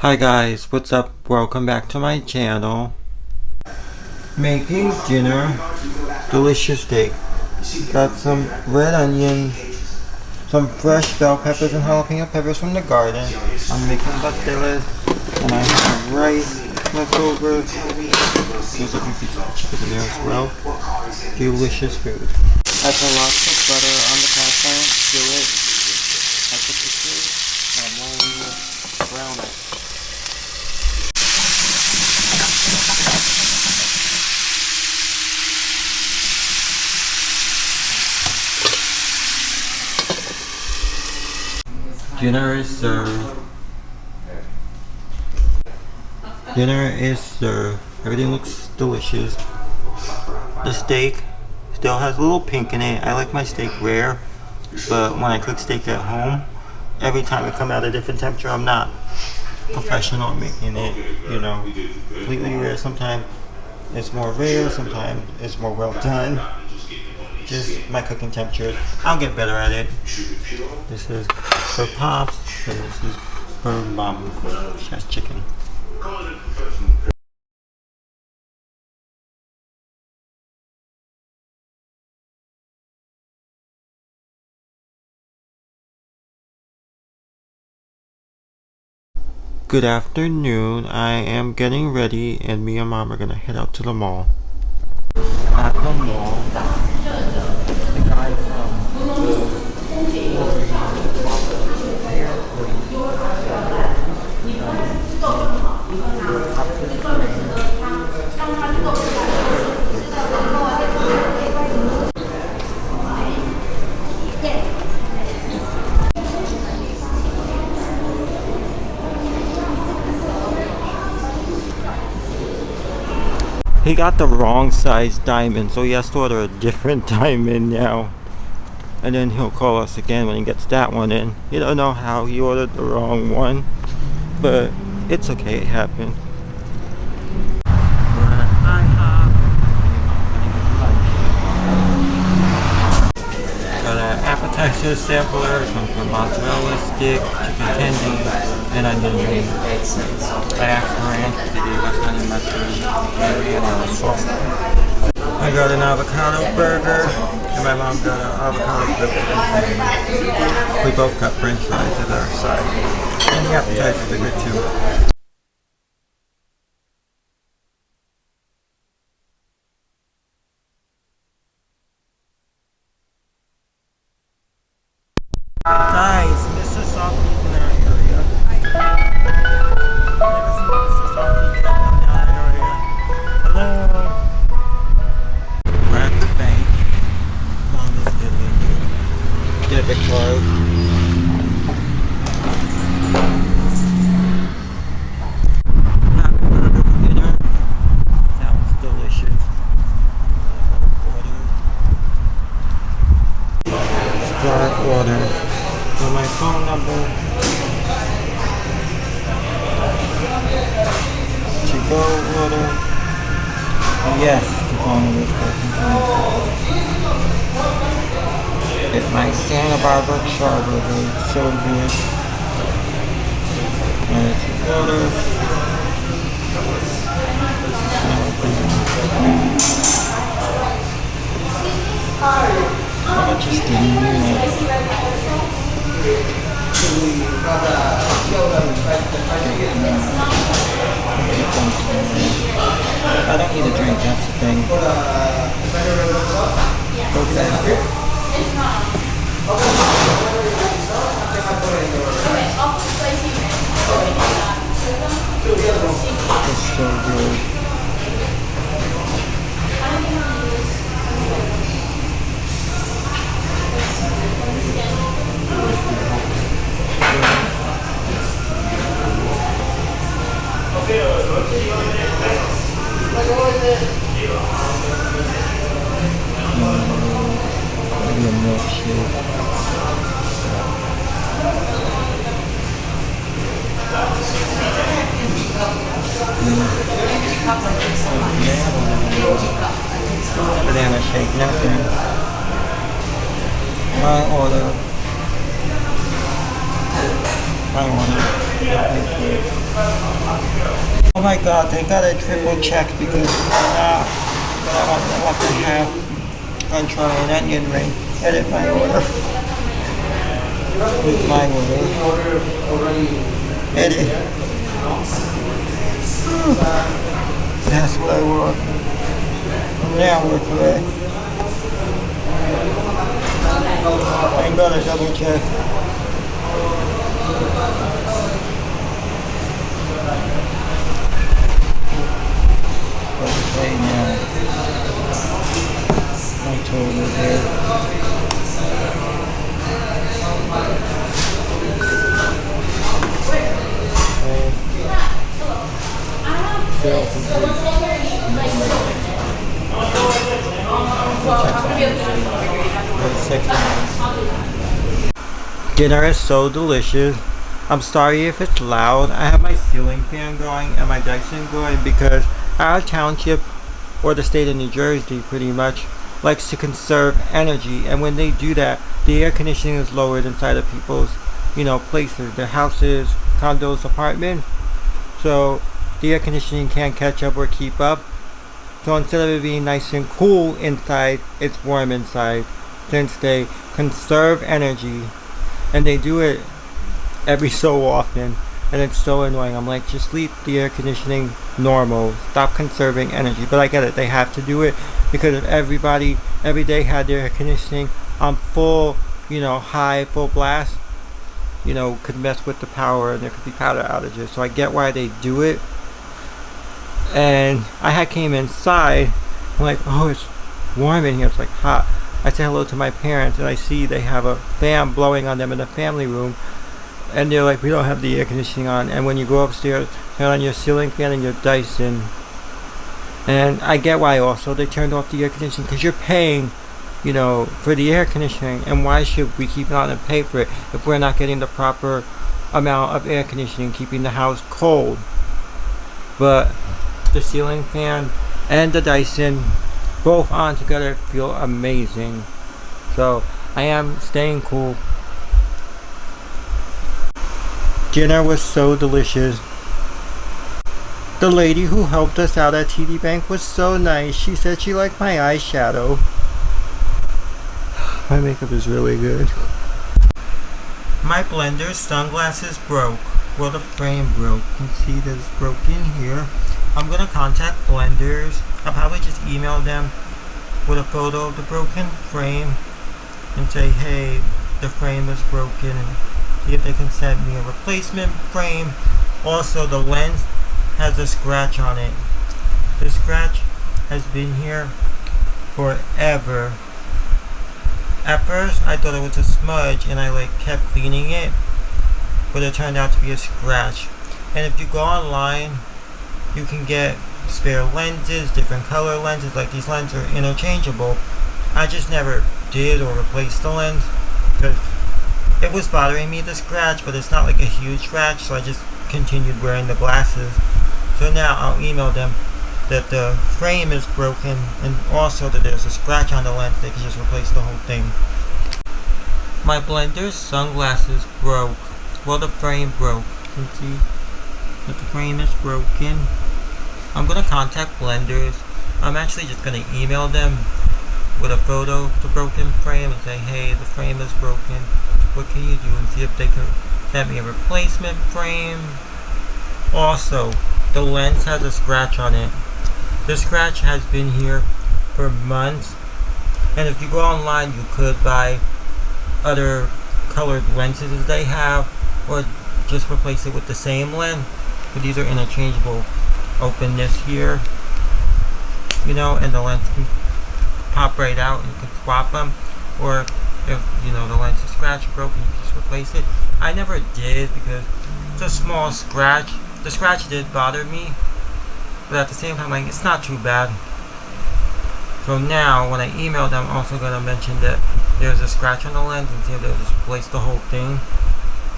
Hi guys, what's up? Welcome back to my channel. Making dinner. Delicious steak. Got some red onion, some fresh bell peppers and jalapeno peppers from the garden. I'm making pasteles, and I have rice, leftovers. There's a few pieces of chicken in there as well. Delicious food. I put lots of butter on the cast iron, skillet. I put the steak, and I'm rolling to brown it. Dinner is served. Dinner is served. Everything looks delicious. The steak still has a little pink in it. I like my steak rare, but when I cook steak at home, every time it comes out a different temperature. I'm not professional at making it, completely rare. Sometimes it's more rare, sometimes it's more well done. Just my cooking temperature. I'll get better at it. This is for Pops, and this is for Mom. She has chicken. Good afternoon. I am getting ready, and me and Mom are gonna head out to the mall. At the mall, the guy he got the wrong size diamond, so he has to order a different diamond now. And then he'll call us again when he gets that one in. You don't know how he ordered the wrong one, but it's okay, it happened. Got an appetizer sampler, some for mozzarella stick, chicken tendies, and onion rings. I asked for ranch, they gave us honey mustard, and sauce. I got an avocado burger, and my mom got an avocado burger. We both got french fries at our side. And the appetizers are good too. Guys, Mr. Softies in our area. Never seen Mr. Softies come in our area. Hello. We're at the bank. Mom is giving debit card. Happy burger for dinner. That was delicious. Start order. For my phone number, to go order, yes, the phone number is working. It's my Santa Barbara Charburger, so good. And it's order. How much is the meal? I don't need a drink, that's the thing. It's so good. Maybe a milkshake. Banana shake, nothing. My order. I want it. my god, they got a triple check because now I want to have french fry and onion ring. Edit my order. With my order. Edit. That's what I want. Now we're correct. I'm gonna double check. Okay, now my total there. Dinner is so delicious. I'm sorry if it's loud. I have my ceiling fan going and my Dyson going because our township, or the state of New Jersey pretty much, likes to conserve energy, and when they do that, the air conditioning is lowered inside of people's, places, their houses, condos, apartments. So the air conditioning can't catch up or keep up. So instead of it being nice and cool inside, it's warm inside, since they conserve energy. And they do it every so often, and it's so annoying. I'm like, just leave the air conditioning normal, stop conserving energy. But I get it, they have to do it because if everybody every day had their air conditioning on full, high, full blast, could mess with the power and there could be power outages. So I get why they do it. And came inside, I'm like, oh, it's warm in here, it's like hot. I say hello to my parents and I see they have a fan blowing on them in the family room, and they're like, we don't have the air conditioning on. And when you go upstairs, turn on your ceiling fan and your Dyson. And I get why also they turned off the air conditioning, because you're paying, for the air conditioning, and why should we keep it on and pay for it if we're not getting the proper amount of air conditioning keeping the house cold? But the ceiling fan and the Dyson, both on together, feel amazing. So I am staying cool. Dinner was so delicious. The lady who helped us out at TD Bank was so nice. She said she liked my eyeshadow. My makeup is really good. My blender's sunglasses broke. Well, the frame broke. You can see that it's broken here. I'm gonna contact Blenders. I'll probably just email them with a photo of the broken frame and say, hey, the frame is broken, and see if they can send me a replacement frame. Also, the lens has a scratch on it. The scratch has been here forever. At first, I thought it was a smudge and I kept cleaning it, but it turned out to be a scratch. And if you go online, you can get spare lenses, different color lenses. Like, these lenses are interchangeable. I just never did or replaced the lens because it was bothering me, the scratch, but it's not like a huge scratch, so I just continued wearing the glasses. So now I'll email them that the frame is broken and also that there's a scratch on the lens. They can just replace the whole thing. My Blender's sunglasses broke. Well, the frame broke. You can see that the frame is broken. I'm gonna contact Blenders. I'm actually just gonna email them with a photo of the broken frame and say, hey, the frame is broken. What can you do? And see if they can send me a replacement frame. Also, the lens has a scratch on it. The scratch has been here for months. And if you go online, you could buy other colored lenses as they have, or just replace it with the same lens. But these are interchangeable. Open this here, and the lens can pop right out and you can swap them. Or if the lens is scratched or broken, you can just replace it. I never did because it's a small scratch. The scratch did bother me, but at the same time, it's not too bad. So now when I email them, I'm also gonna mention that there's a scratch on the lens and see if they'll just replace the whole thing,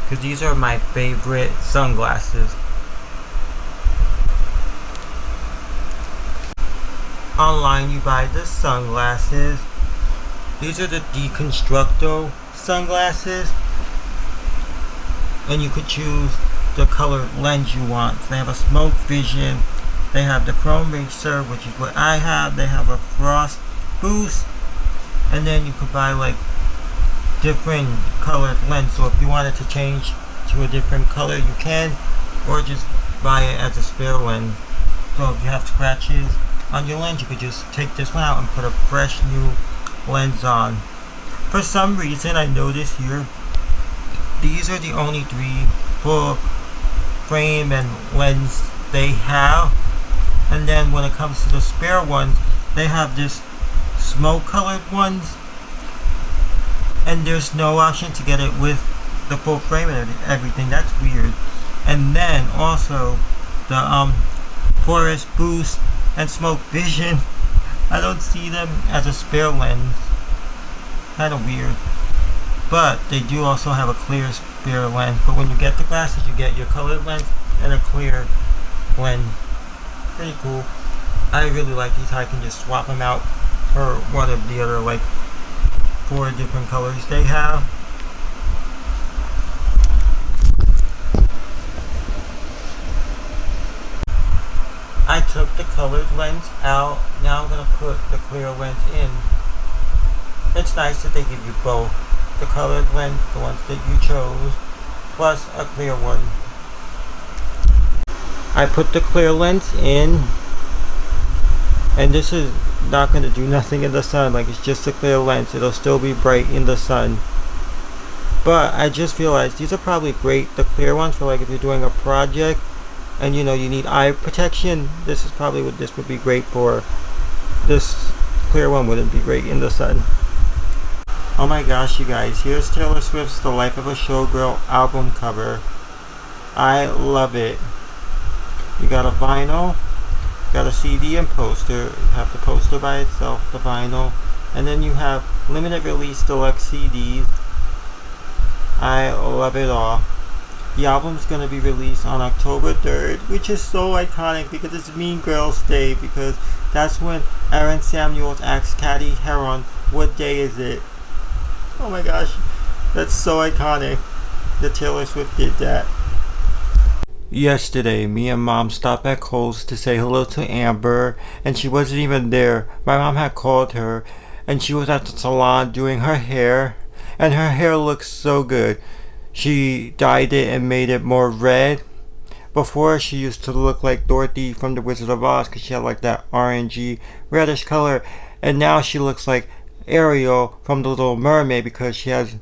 because these are my favorite sunglasses. Online, you buy the sunglasses. These are the Deconstructo sunglasses, and you could choose the color lens you want. So they have a Smoke Vision, they have the Chrome Racer, which is what I have, they have a Frost Boost, and then you could buy like different colored lens. So if you wanted to change to a different color, you can, or just buy it as a spare lens. So if you have scratches on your lens, you could just take this one out and put a fresh new lens on. For some reason, I noticed here, these are the only 3 full frame and lens they have. And then when it comes to the spare ones, they have this smoke colored ones, and there's no option to get it with the full frame and everything. That's weird. And then also the Forest Boost and Smoke Vision, I don't see them as a spare lens. Kind of weird. But they do also have a clear spare lens. But when you get the glasses, you get your colored lens and a clear lens. Pretty cool. I really like these. I can just swap them out for one of the other like 4 different colors they have. I took the colored lens out. Now I'm going to put the clear lens in. It's nice that they give you both. The colored lens, the ones that you chose, plus a clear one. I put the clear lens in, and this is not going to do nothing in the sun. Like, it's just a clear lens. It'll still be bright in the sun. But I just realized these are probably great, the clear ones, for like if you're doing a project and you know you need eye protection. This is probably what this would be great for. This clear one wouldn't be great in the sun. Oh my gosh, you guys, here's Taylor Swift's The Life of a Showgirl album cover. I love it. You got a vinyl, you got a CD and poster. You have the poster by itself, the vinyl, and then you have limited release deluxe CDs. I love it all. The album's going to be released on October 3rd, which is so iconic because it's Mean Girls Day, because that's when Aaron Samuels asks Caddy Heron, what day is it? Oh my gosh, that's so iconic that Taylor Swift did that. Yesterday, me and Mom stopped at Kohl's to say hello to Amber, and she wasn't even there. My mom had called her, and she was at the salon doing her hair, and her hair looks so good. She dyed it and made it more red. Before, she used to look like Dorothy from The Wizard of Oz because she had like that orangey reddish color, and now she looks like Ariel from The Little Mermaid because she has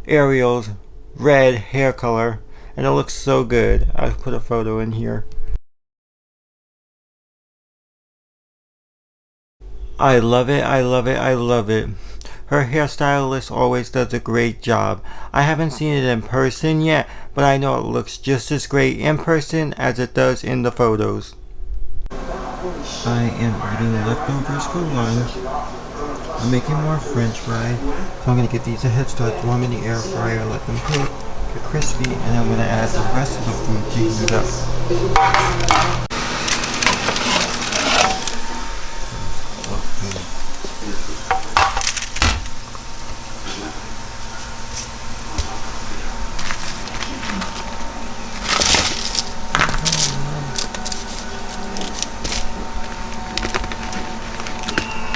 Ariel's red hair color, and it looks so good. I'll put a photo in here. I love it, I love it, I love it. Her hairstylist always does a great job. I haven't seen it in person yet, but I know it looks just as great in person as it does in the photos. I am eating leftovers for lunch. I'm making more french fries, so I'm going to get these a head start, throw them in the air fryer, let them cook, get crispy, and I'm going to add the rest of the food to heat it up.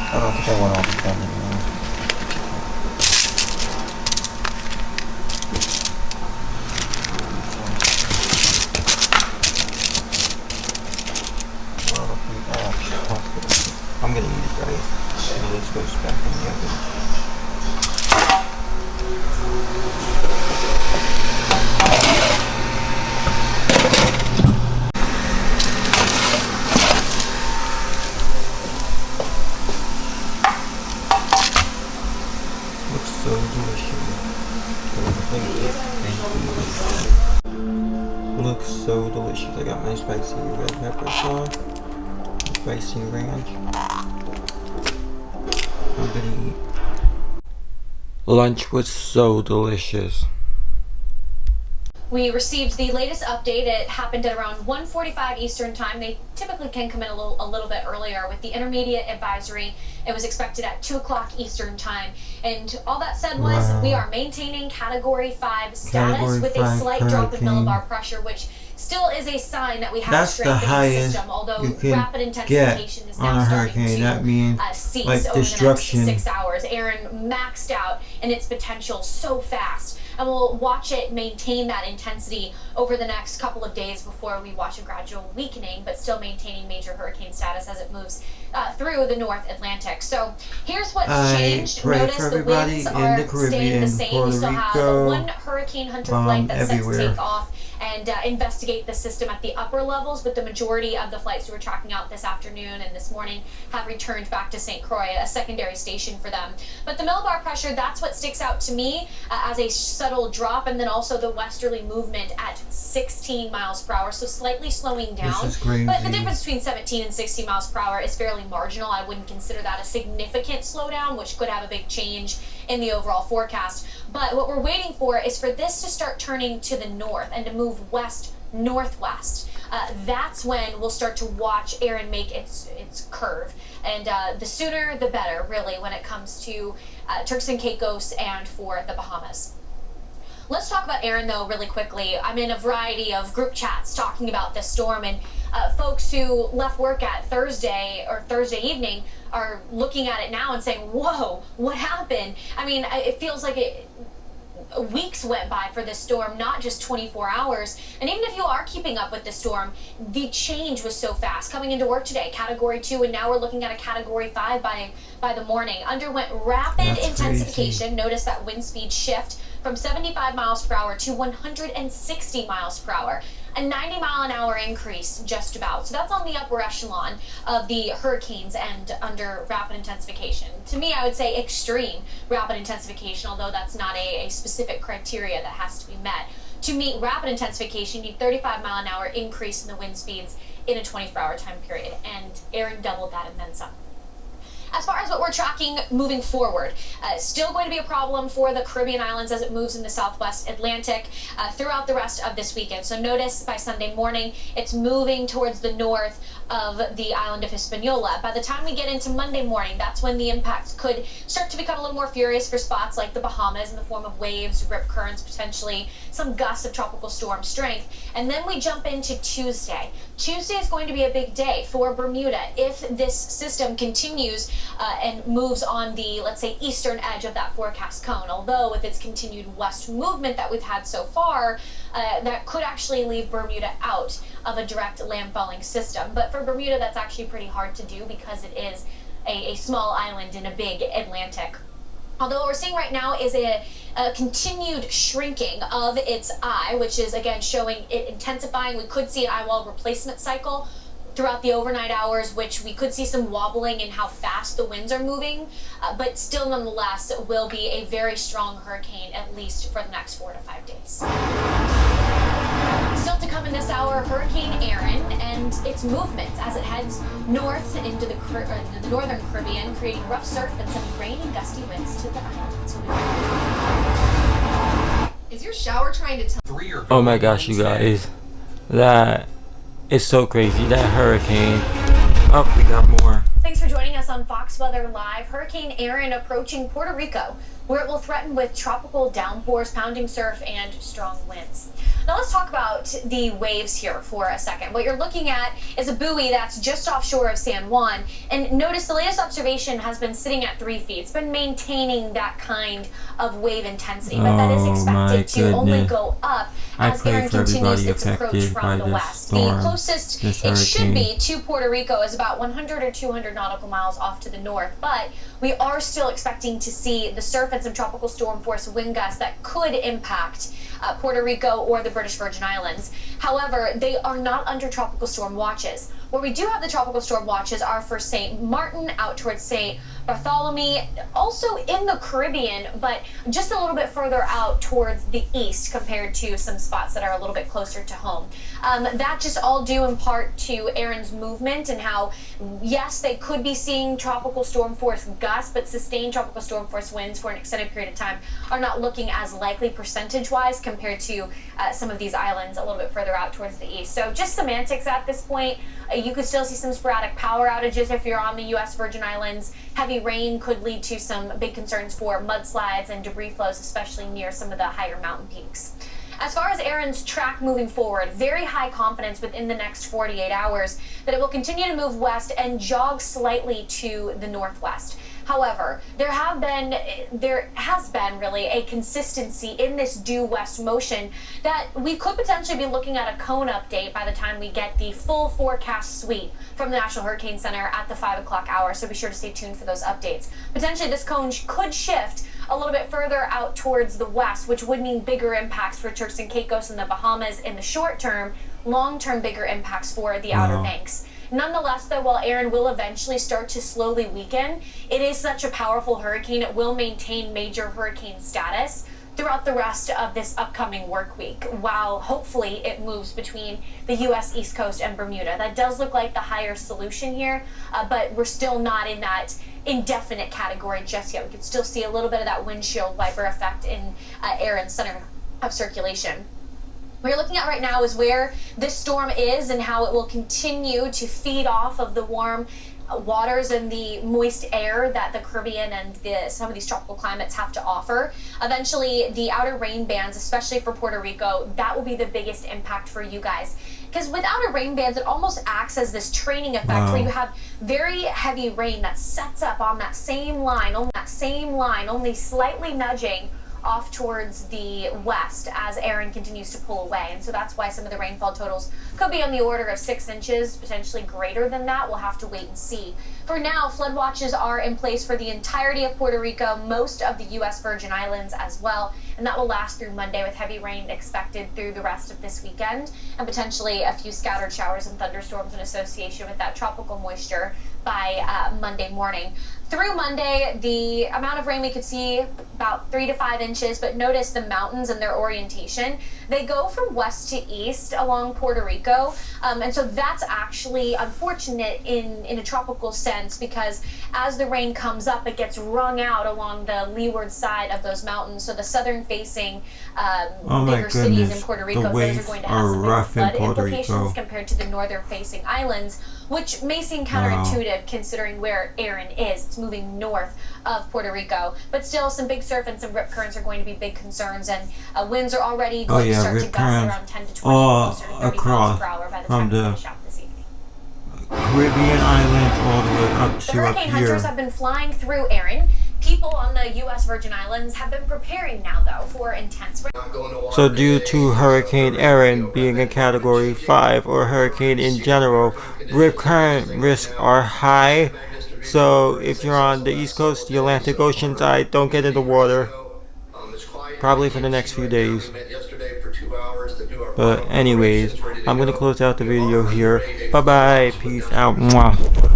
I don't think I want all the family around. I'm gonna eat it, guys. And this goes back in the oven. Looks so delicious. Looks so delicious. I got my spicy red pepper sauce, spicy ranch. I'm gonna eat. Lunch was so delicious. We received the latest update. It happened at around 1:45 Eastern time. They typically can come in a little bit earlier with the intermediate advisory. It was expected at 2 o'clock Eastern time. And all that said was we are maintaining Category 5 status with a slight drop in millibar pressure, which still is a sign that we have a strengthening system, although rapid intensification is now starting to cease over the next 6 hours. Aaron maxed out in its potential so fast, and we'll watch it maintain that intensity over the next couple of days before we watch a gradual weakening, but still maintaining major hurricane status as it moves through the North Atlantic. So here's what's changed. Notice the winds are staying the same. We still have one Hurricane Hunter flight that's set to take off and investigate the system at the upper levels, but the majority of the flights we were tracking out this afternoon and this morning have returned back to St. Croix, a secondary station for them. But the millibar pressure, that's what sticks out to me as a subtle drop, and then also the westerly movement at 16 miles per hour, so slightly slowing down. This is crazy. But the difference between 17 and 60 miles per hour is fairly marginal. I wouldn't consider that a significant slowdown, which could have a big change in the overall forecast. But what we're waiting for is for this to start turning to the north and to move west-northwest. That's when we'll start to watch Aaron make its curve. And the sooner the better, really, when it comes to Turks and Caicos and for the Bahamas. Let's talk about Aaron, though, really quickly. I'm in a variety of group chats talking about this storm, and folks who left work at Thursday evening are looking at it now and saying, whoa, what happened? I mean, it feels like weeks went by for this storm, not just 24 hours. And even if you are keeping up with the storm, the change was so fast. Coming into work today, Category 2, and now we're looking at a Category 5 by the morning. Underwent rapid intensification. Crazy. Notice that wind speed shift from 75 miles per hour to 160 miles per hour. A 90-mile-an-hour increase, just about. So that's on the upper echelon of the hurricanes and under rapid intensification. To me, I would say extreme rapid intensification, although that's not a specific criteria that has to be met. To meet rapid intensification, you need 35-mile-an-hour increase in the wind speeds in a 24-hour time period, and Aaron doubled that and then some. As far as what we're tracking moving forward, still going to be a problem for the Caribbean islands as it moves in the southwest Atlantic throughout the rest of this weekend. So notice by Sunday morning, it's moving towards the north of the island of Hispaniola. By the time we get into Monday morning, that's when the impacts could start to become a little more furious for spots like the Bahamas in the form of waves, rip currents, potentially some gusts of tropical storm strength. And then we jump into Tuesday. Tuesday is going to be a big day for Bermuda if this system continues and moves on the, let's say, eastern edge of that forecast cone. Although with its continued west movement that we've had so far, that could actually leave Bermuda out of a direct landfalling system. But for Bermuda, that's actually pretty hard to do because it is a small island in a big Atlantic. Although what we're seeing right now is a continued shrinking of its eye, which is, again, showing it intensifying. We could see an eye wall replacement cycle throughout the overnight hours, which we could see some wobbling in how fast the winds are moving, but still nonetheless will be a very strong hurricane, at least for the next 4 to 5 days. Still to come in this hour, Hurricane Aaron and its movement as it heads north into the northern Caribbean, creating rough surf and some rain and gusty winds to the island. Is your shower trying to tell? Oh my gosh, you guys. That is so crazy. That hurricane. Oh, we got more. Thanks for joining us on Fox Weather Live. Hurricane Aaron approaching Puerto Rico, where it will threaten with tropical downpours, pounding surf, and strong winds. Now let's talk about the waves here for a second. What you're looking at is a buoy that's just offshore of San Juan. And notice the latest observation has been sitting at 3 feet. It's been maintaining that kind of wave intensity, but that is expected to only go up as Aaron continues its approach from the west. The closest it should be to Puerto Rico is about 100 or 200 nautical miles off to the north, but we are still expecting to see the surf and some tropical storm force wind gusts that could impact Puerto Rico or the British Virgin Islands. However, they are not under tropical storm watches. Where we do have the tropical storm watches are for St. Martin, out towards St. Bartholomew, also in the Caribbean, but just a little bit further out towards the east compared to some spots that are a little bit closer to home. That just all due in part to Aaron's movement and how, yes, they could be seeing tropical storm force gusts, but sustained tropical storm force winds for an extended period of time are not looking as likely percentage-wise compared to some of these islands a little bit further out towards the east. So just semantics at this point. You could still see some sporadic power outages if you're on the U.S. Virgin Islands. Heavy rain could lead to some big concerns for mudslides and debris flows, especially near some of the higher mountain peaks. As far as Aaron's track moving forward, very high confidence within the next 48 hours that it will continue to move west and jog slightly to the northwest. However, there has been really a consistency in this due west motion that we could potentially be looking at a cone update by the time we get the full forecast suite from the National Hurricane Center at the 5 o'clock hour, so be sure to stay tuned for those updates. Potentially this cone could shift a little bit further out towards the west, which would mean bigger impacts for Turks and Caicos and the Bahamas in the short term, long-term bigger impacts for the Outer Banks. Nonetheless, though, while Aaron will eventually start to slowly weaken, it is such a powerful hurricane, it will maintain major hurricane status throughout the rest of this upcoming work week, while hopefully it moves between the U.S. East Coast and Bermuda. That does look like the higher solution here, but we're still not in that indefinite category just yet. We could still see a little bit of that windshield wiper effect in Aaron's center of circulation. What you're looking at right now is where this storm is and how it will continue to feed off of the warm waters and the moist air that the Caribbean and some of these tropical climates have to offer. Eventually, the outer rain bands, especially for Puerto Rico, that will be the biggest impact for you guys. Because with outer rain bands, it almost acts as this training effect where you have very heavy rain that sets up on that same line, only slightly nudging off towards the west as Aaron continues to pull away. And so that's why some of the rainfall totals could be on the order of 6 inches, potentially greater than that. We'll have to wait and see. For now, flood watches are in place for the entirety of Puerto Rico, most of the U.S. Virgin Islands as well, and that will last through Monday with heavy rain expected through the rest of this weekend and potentially a few scattered showers and thunderstorms in association with that tropical moisture by Monday morning. Through Monday, the amount of rain we could see about 3 to 5 inches, but notice the mountains and their orientation. They go from west to east along Puerto Rico, and so that's actually unfortunate in a tropical sense because as the rain comes up, it gets wrung out along the leeward side of those mountains. So the southern-facing bigger cities in Puerto Rico, those are going to have some big flood implications compared to the northern-facing islands, which may seem counterintuitive considering where Aaron is. It's moving north of Puerto Rico, but still some big surf and some rip currents are going to be big concerns, and winds are already going to start to gust around 10 to 20 closer to 30 miles per hour by the time we finish out this evening. Caribbean islands all the way up to the hurricane hunters have been flying through Aaron. People on the U.S. Virgin Islands have been preparing now, though, for intense rain. So due to Hurricane Aaron being a Category 5 or hurricane in general, rip current risks are high. So if you're on the East Coast, the Atlantic Ocean side, don't get in the water. Probably for the next few days. But anyways, I'm going to close out the video here. Bye bye. Peace out. Mwah.